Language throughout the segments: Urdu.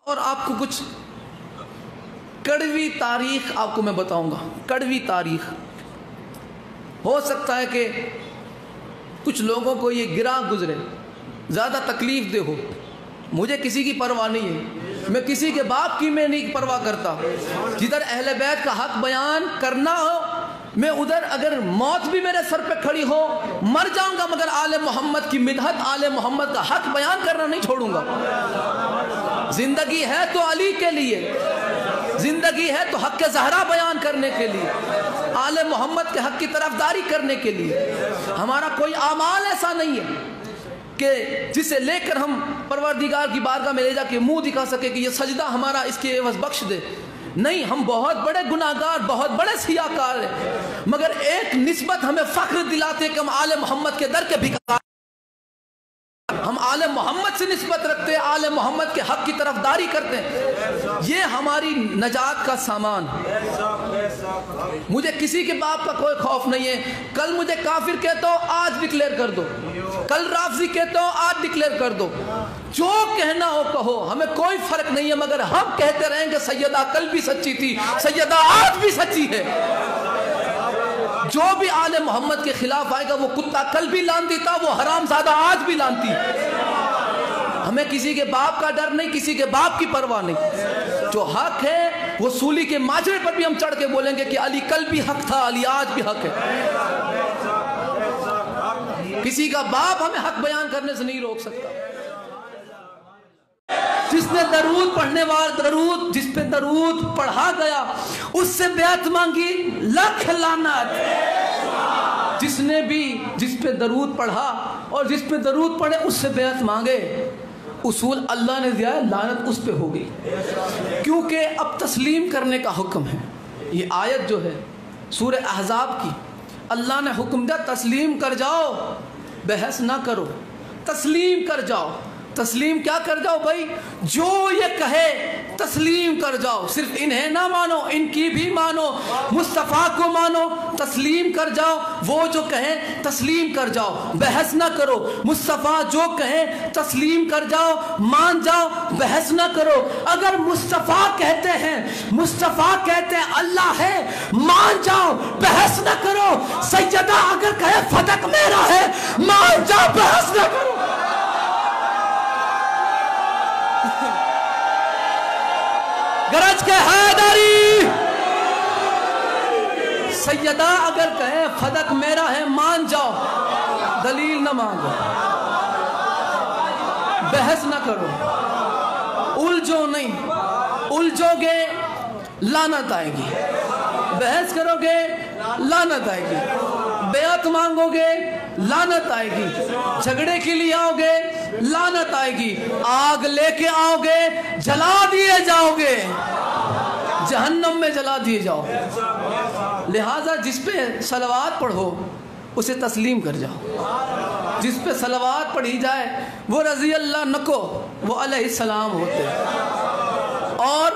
اور آپ کو کچھ کڑوی تاریخ آپ کو میں بتاؤں گا. کڑوی تاریخ. ہو سکتا ہے کہ کچھ لوگوں کو یہ گراں گزرے, زیادہ تکلیف دہ ہو. مجھے کسی کی پرواہ نہیں ہے, میں کسی کے باپ کی میں نہیں پرواہ کرتا. جدھر اہل بیت کا حق بیان کرنا ہو میں ادھر, اگر موت بھی میرے سر پہ کھڑی ہو مر جاؤں گا, مگر آل محمد کی مدحت, آل محمد کا حق بیان کرنا نہیں چھوڑوں گا. زندگی ہے تو علی کے لیے, زندگی ہے تو حق زہرا بیان کرنے کے لیے, آل محمد کے حق کی طرفداری کرنے کے لیے. ہمارا کوئی اعمال ایسا نہیں ہے کہ جسے لے کر ہم پروردگار کی بارگاہ میں لے جا کے منہ دکھا سکے کہ یہ سجدہ ہمارا اس کے عوض بخش دے. نہیں, ہم بہت بڑے گناہگار, بہت بڑے سیاہکار ہیں, مگر ایک نسبت ہمیں فخر دلاتے کہ ہم آل محمد کے در کے بھکار, ہم آل محمد سے نسبت رکھتے ہیں, آل محمد کے حق کی طرفداری کرتے ہیں. یہ ہماری نجات کا سامان. مجھے کسی کے باپ کا کوئی خوف نہیں ہے. کل مجھے کافر کہتا ہو آج ڈکلیئر کر دو, کل رافضی کہتا ہو آج ڈکلیئر کر دو, جو کہنا ہو کہو, ہمیں کوئی فرق نہیں ہے. مگر ہم کہتے رہیں گے سیدہ کل بھی سچی تھی, سیدہ آج بھی سچی ہے. جو بھی آل محمد کے خلاف آئے گا وہ کتا کل بھی لانتی تھا, وہ حرام زادہ آج بھی لانتی. ہمیں کسی کے باپ کا ڈر نہیں, کسی کے باپ کی پرواہ نہیں. جو حق ہے وہ سولی کے ماجرے پر بھی ہم چڑھ کے بولیں گے کہ علی کل بھی حق تھا, علی آج بھی حق ہے. کسی کا باپ ہمیں حق بیان کرنے سے نہیں روک سکتا. جس نے درود پڑھنے والا, درود جس پہ درود پڑھا گیا اس سے بیعت مانگی, لاکھ لعنت. جس نے بھی جس پہ درود پڑھا اور جس پہ درود پڑھے اس سے بیعت مانگے, اصول اللہ نے دیا ہے, لعنت اس پہ ہوگی. کیونکہ اب تسلیم کرنے کا حکم ہے. یہ آیت جو ہے سورہ احزاب کی, اللہ نے حکم دیا تسلیم کر جاؤ, بحث نہ کرو, تسلیم کر جاؤ. تسلیم کیا کر جاؤ بھائی؟ جو یہ کہے تسلیم کر جاؤ. صرف انہیں نہ مانو, ان کی بھی مانو, مصطفیٰ کو مانو, تسلیم کر جاؤ. وہ جو کہیں تسلیم کر جاؤ, بحث نہ کرو. مصطفیٰ جو کہیں تسلیم کر جاؤ, مان جاؤ, بحث نہ کرو. اگر مصطفیٰ کہتے ہیں, مصطفیٰ کہتے ہیں اللہ ہے, مان جاؤ, بحث نہ کرو. سیدہ اگر کہے فتق میرا ہے, مان جاؤ, بحث نہ کرو. گرج کے حیدری. سیدہ اگر کہے فدق میرا ہے, مان جاؤ, دلیل نہ مانگو, بحث نہ کرو, الجھو نہیں. الجھو گے لعنت آئے گی, بحث کرو گے لعنت آئے گی, بیعت مانگو گے لعنت آئے گی, جھگڑے کے لیے آؤ گے لعنت آئے گی, آگ لے کے آؤ گے جلا دیے جاؤ گے, جہنم میں جلا دیے جاؤ. لہذا جس پہ صلوات پڑھو اسے تسلیم کر جاؤ. جس پہ صلوات پڑھی جائے وہ رضی اللہ نکو, وہ علیہ السلام ہوتے ہیں. اور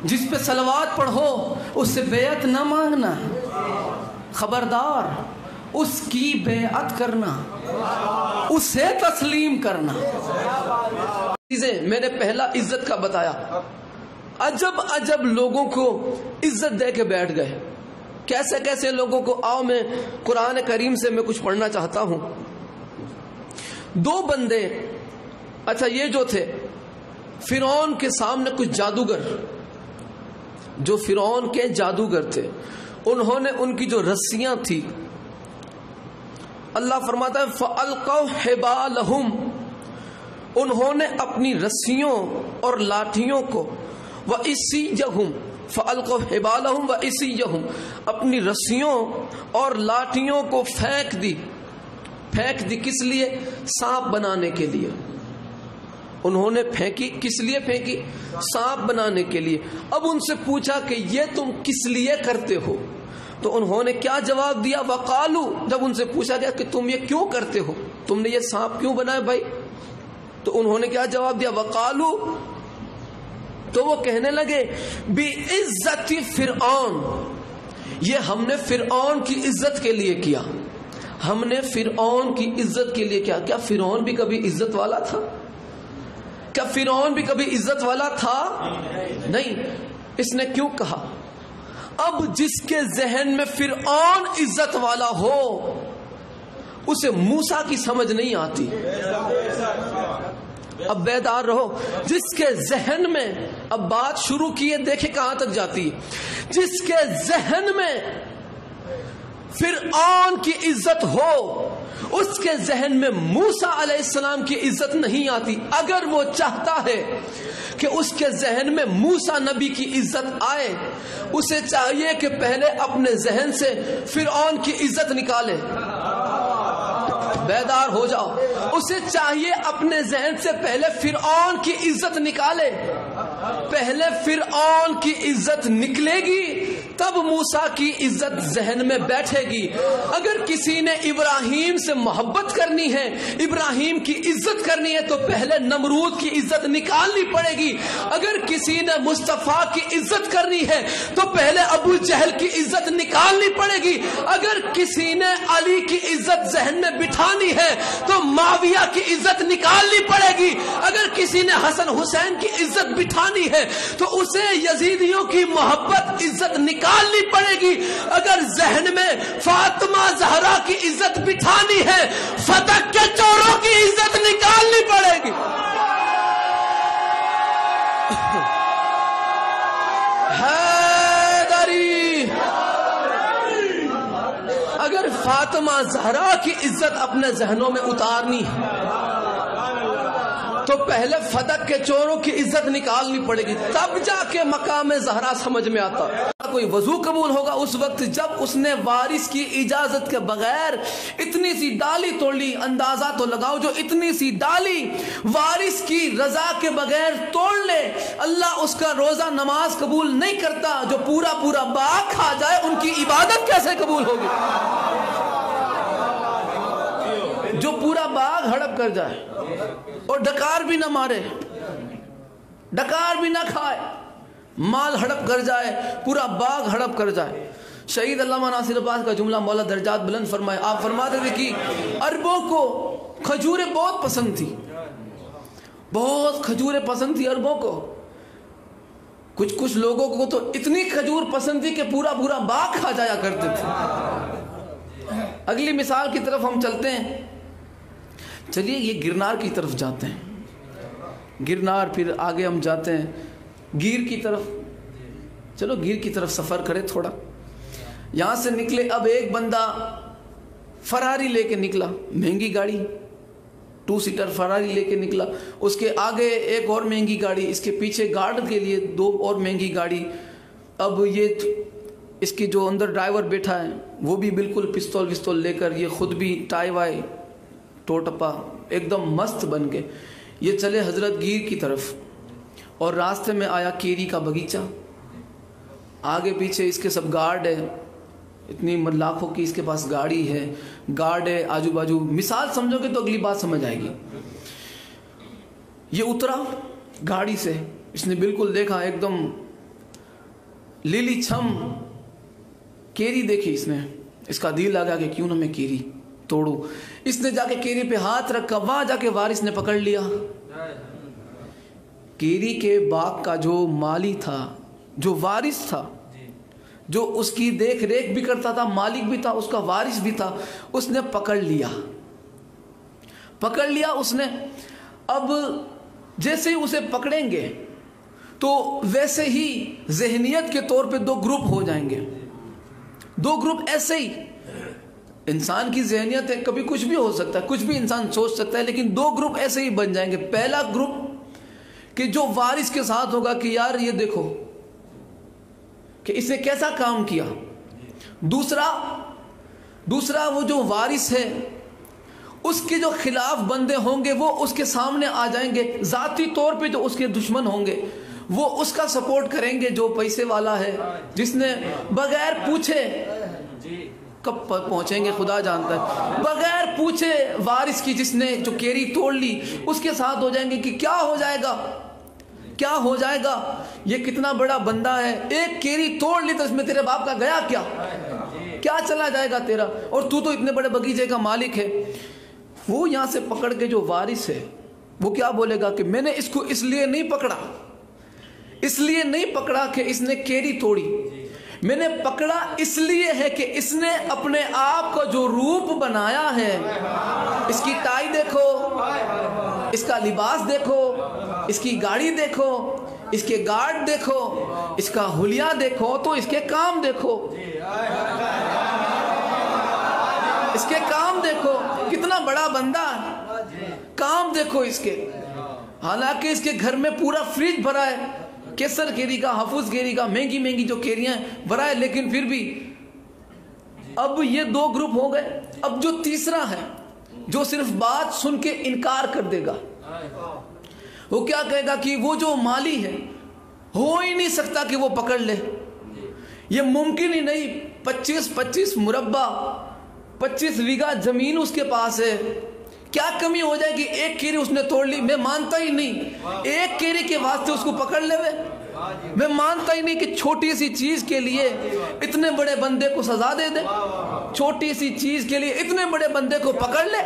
جس پہ صلوات پڑھو اس سے بیعت نہ مانگنا, خبردار, اس کی بیعت کرنا, اسے تسلیم کرنا. میں نے پہلا عزت کا بتایا. عجب عجب لوگوں کو عزت دے کے بیٹھ گئے. کیسے کیسے لوگوں کو. آؤ میں قرآن کریم سے میں کچھ پڑھنا چاہتا ہوں. دو بندے, اچھا یہ جو تھے فرعون کے سامنے کچھ جادوگر, جو فرعون کے جادوگر تھے, انہوں نے ان کی جو رسیاں تھی, اللہ فرماتا ہے فَأَلْقَوْا حِبَالَهُمْ, انہوں نے اپنی رسیوں اور لاٹھیوں کو, وَإِسِيَّهُمْ فَأَلْقَوْا حِبَالَهُمْ وَإِسِيَّهُمْ, اپنی رسیوں اور لاٹھیوں کو پھینک دی. پھینک دی کس لیے؟ سانپ بنانے کے لیے. انہوں نے پھینکی, کس لیے پھینکی؟ سانپ بنانے کے لیے. اب ان سے پوچھا کہ یہ تم کس لیے کرتے ہو؟ تو انہوں نے کیا جواب دیا؟ وَقَالُوا, جب ان سے پوچھا گیا کہ تم یہ کیوں کرتے ہو, تم نے یہ سانپ کیوں بنایا بھائی, تو انہوں نے کیا جواب دیا؟ وَقَالُوا, تو وہ کہنے لگے بِعِزَّتِ فرعون, یہ ہم نے فرعون کی عزت کے لیے کیا, ہم نے فرعون کی عزت کے لیے کیا. کیا فرعون بھی کبھی عزت والا تھا؟ کیا فرعون بھی کبھی عزت والا تھا؟ نہیں. اس نے کیوں کہا؟ اب جس کے ذہن میں فرعون عزت والا ہو اسے موسیٰ کی سمجھ نہیں آتی. اب بیدار رہو. جس کے ذہن میں، اب بات شروع کیے دیکھیں کہاں تک جاتی ہے. جس کے ذہن میں فرعون کی عزت ہو اس کے ذہن میں موسیٰ علیہ السلام کی عزت نہیں آتی. اگر وہ چاہتا ہے کہ اس کے ذہن میں موسیٰ نبی کی عزت آئے اسے چاہیے کہ پہلے اپنے ذہن سے فرعون کی عزت نکالے. بیدار ہو جاؤ. اسے چاہیے اپنے ذہن سے پہلے فرعون کی عزت نکالے. پہلے فرعون کی عزت نکلے گی تب موسیٰ کی عزت ذہن میں بیٹھے گی. اگر کسی نے ابراہیم سے محبت کرنی ہے، ابراہیم کی عزت کرنی ہے تو پہلے نمرود کی عزت نکالنی پڑے گی. اگر کسی نے مصطفیٰ کی عزت کرنی ہے تو پہلے ابو جہل کی عزت نکالنی پڑے گی. اگر کسی نے علی کی عزت ذہن میں بٹھانی ہے تو معاویہ کی عزت نکالنی پڑے گی. اگر کسی نے حسن حسین کی عزت بٹھانی ہے تو اسے یزیدیوں کی محبت عزت نکالنی پڑے گی. اگر ذہن میں فاطمہ زہرا کی عزت بٹھانی ہے فتح کے چوروں کی عزت نکالنی پڑے گی. حیدری. اگر فاطمہ زہرا کی عزت اپنے ذہنوں میں اتارنی ہے تو پہلے فتح کے چوروں کی عزت نکالنی پڑے گی. تب جا کے مقام زہرا سمجھ میں آتا. کوئی وضو قبول ہوگا اس وقت جب اس نے وارث کی اجازت کے بغیر اتنی سی ڈالی توڑ لی. اندازہ تو لگاؤ جو اتنی سی ڈالی وارث کی رضا کے بغیر توڑ لے اللہ اس کا روزہ نماز قبول نہیں کرتا. جو پورا پورا باغ کھا جائے ان کی عبادت کیسے قبول ہوگی؟ جو پورا باغ ہڑپ کر جائے اور ڈکار بھی نہ مارے، ڈکار بھی نہ کھائے، مال ہڑپ کر جائے، پورا باغ ہڑپ کر جائے. شہید علامہ ناصر عباس کا جملہ مولا درجات بلند فرمائے. آپ فرماتے تھے کہ عربوں کو کھجوریں بہت پسند تھی، بہت کھجوریں پسند تھی عربوں کو. کچھ لوگوں کو تو اتنی کھجور پسند تھی کہ پورا پورا باغ کھا جایا کرتے تھے. اگلی مثال کی طرف ہم چلتے ہیں. چلیے یہ گرنار کی طرف جاتے ہیں. گرنار پھر آگے ہم جاتے ہیں گیر کی طرف. چلو گیر کی طرف سفر کرے تھوڑا. یہاں سے نکلے. اب ایک بندہ فراری لے کے نکلا، مہنگی گاڑی، 2 سیٹر فراری لے کے نکلا. اس کے آگے ایک اور مہنگی گاڑی، اس کے پیچھے گارڈ کے لیے 2 اور مہنگی گاڑی. اب یہ اس کی جو اندر ڈرائیور بیٹھا ہے وہ بھی بالکل پستول وستول لے کر، یہ خود بھی ٹائی وائی ٹوٹپا ایک دم مست بن کے یہ چلے حضرت گیر کی طرف. اور راستے میں آیا کیری کا باغیچہ. آگے پیچھے اس کے سب گارڈ ہے، اتنی لاکھوں کی اس کے پاس گاڑی ہے، گارڈ ہے آجو باجو. مثال سمجھو گے تو اگلی بات سمجھ آئے گی. یہ اترا گاڑی سے، اس نے بالکل دیکھا ایک دم لیلی چھم کیری دیکھی. اس نے، اس کا دل لگا کہ کیوں نہ میں کیری توڑوں. اس نے جا کے کیری پہ ہاتھ رکھا. وہاں جا کے وارث نے پکڑ لیا. کیری کے باغ کا جو مالی تھا، جو وارث تھا، جو اس کی دیکھ ریکھ بھی کرتا تھا، مالک بھی تھا، اس کا وارث بھی تھا، اس نے پکڑ لیا اس نے. اب جیسے ہی اسے پکڑیں گے تو ویسے ہی ذہنیت کے طور پہ 2 گروپ ہو جائیں گے. 2 گروپ ایسے ہی. انسان کی ذہنیت ہے، کبھی کچھ بھی ہو سکتا ہے، کچھ بھی انسان سوچ سکتا ہے، لیکن 2 گروپ ایسے ہی بن جائیں گے. پہلا گروپ کہ جو وارث کے ساتھ ہوگا کہ یار یہ دیکھو کہ اس نے کیسا کام کیا. دوسرا وہ جو وارث ہے اس کے جو خلاف بندے ہوں گے وہ اس کے سامنے آ جائیں گے. ذاتی طور پہ جو اس کے دشمن ہوں گے وہ اس کا سپورٹ کریں گے، جو پیسے والا ہے، جس نے بغیر پوچھے، کب پہنچیں گے خدا جانتا ہے، بغیر پوچھے وارث کی جس نے جو کیری توڑ لی اس کے ساتھ ہو جائیں گے کہ کیا ہو جائے گا، یہ کتنا بڑا بندہ ہے، ایک کیری توڑ لی تو اس میں تیرے باپ کا گیا کیا چلا جائے گا تیرا، اور تو اتنے بڑے باغیچے کا مالک ہے. وہ یہاں سے پکڑ کے جو وارث ہے وہ کیا بولے گا کہ میں نے اس کو اس لیے نہیں پکڑا کہ اس نے کیری توڑی، میں نے پکڑا اس لیے ہے کہ اس نے اپنے آپ کو جو روپ بنایا ہے، اس کی ٹائی دیکھو، اس کا لباس دیکھو، اس کی گاڑی دیکھو، اس کے گارڈ دیکھو، اس کا حلیہ دیکھو، تو اس کے کام دیکھو، اس کے کام دیکھو، کتنا بڑا بندہ ہے، کام دیکھو اس کے۔ حالانکہ اس کے گھر میں پورا فریج بھرا ہے، کیسر کیری کا، حافظ کیری کا، مہنگی جو کیریاں بھرا ہے، لیکن پھر بھی اب یہ دو گروپ ہو گئے۔ اب جو تیسرا ہے، جو صرف بات سن کے انکار کر دے گا، وہ کیا کہے گا کہ وہ جو مالی ہے، ہو ہی نہیں سکتا کہ وہ پکڑ لے، یہ ممکن ہی نہیں، 25 مربع 25 بیگھہ زمین اس کے پاس ہے، کیا کمی ہو جائے کہ ایک کیری اس نے توڑ لی؟ میں مانتا ہی نہیں ایک کیری کے واسطے اس کو پکڑ لے وے، میں مانتا ہی نہیں کہ چھوٹی سی چیز کے لیے اتنے بڑے بندے کو سزا دے دے، چھوٹی سی چیز کے لیے اتنے بڑے بندے کو پکڑ لے،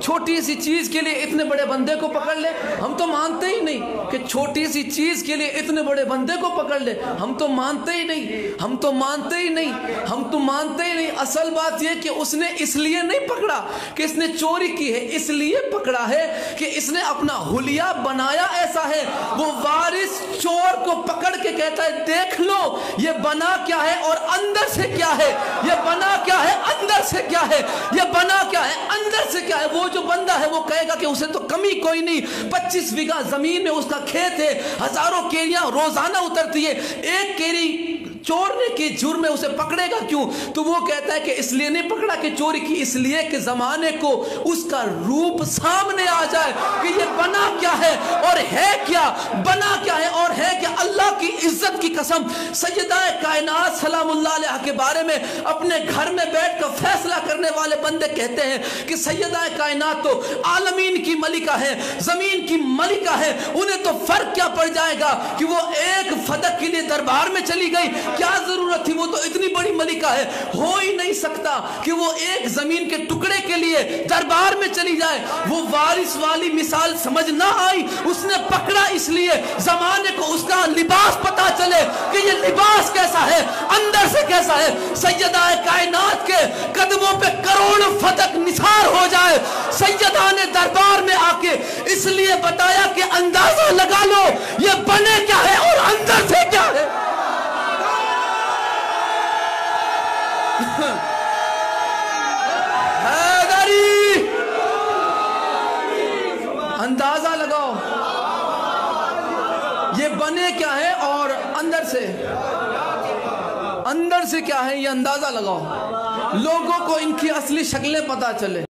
چھوٹی سی چیز کے لیے اتنے بڑے بندے کو پکڑ لے۔ ہم تو مانتے ہی نہیں کہ چھوٹی سی چیز کے لیے اتنے بڑے بندے کو پکڑ لے، ہم تو مانتے ہی نہیں۔ اصل بات یہ کہ اس نے اس لیے نہیں پکڑا کہ اس نے چوری کی ہے، اس لیے پکڑا ہے کہ اس نے اپنا حلیہ بنایا ایسا ہے۔ وہ وارث چور کو پکڑ کے کہتا ہے دیکھ لو یہ بنا کیا ہے اور اندر سے کیا ہے، یہ بنا کیا ہے اندر سے کیا ہے، یہ بنا کیا ہے اندر سے کیا ہے۔ وہ جو بندہ ہے وہ کہے گا کہ اسے تو کمی کوئی نہیں، 25 بیگھہ زمین میں اس کا کھیت ہے، ہزاروں کیریاں روزانہ اترتی ہے، ایک کیری چورنے کے جرم میں اسے پکڑے گا کیوں؟ تو وہ کہتا ہے کہ اس لیے نہیں پکڑا کہ چوری کی، اس لیے کہ زمانے کو اس کا روپ سامنے آ جائے کہ یہ بنا کیا ہے اور ہے کیا، بنا کیا ہے اور ہے کیا۔ اللہ کی عزت کی قسم، سیدہ کائنات سلام اللہ علیہ کے بارے میں اپنے گھر میں بیٹھ کر فیصلہ کرنے والے بندے کہتے ہیں کہ سیدہ کائنات تو عالمین کی ملکہ ہے، زمین کی ملکہ ہے، انہیں تو فرق کیا پڑ جائے گا کہ وہ ایک فدق کے لیے دربار میں چلی گئی، کیا ضرورت تھی، وہ تو اتنی بڑی ملکہ ہے، ہو ہی نہیں سکتا کہ وہ ایک زمین کے ٹکڑے کے لیے دربار میں چلی جائے۔ وہ وارث والی مثال سمجھ نہ آئی، اس نے پکڑا اس لیے زمانے کو اس کا لباس پتا چلے کہ یہ لباس کیسا ہے، اندر سے کیسا ہے۔ سیدہ کائنات کے قدموں پہ کروڑ فدق نثار ہو جائے، سیدہ نے دربار میں آ کے اس لیے بتایا کہ اندازہ لگا لو یہ بنے کیا ہے اور اندر سے کیا ہے۔ حیدری، اندازہ لگاؤ یہ بنے کیا ہے اور اندر سے کیا ہے، یہ اندازہ لگاؤ، لوگوں کو ان کی اصلی شکلیں پتا چلے۔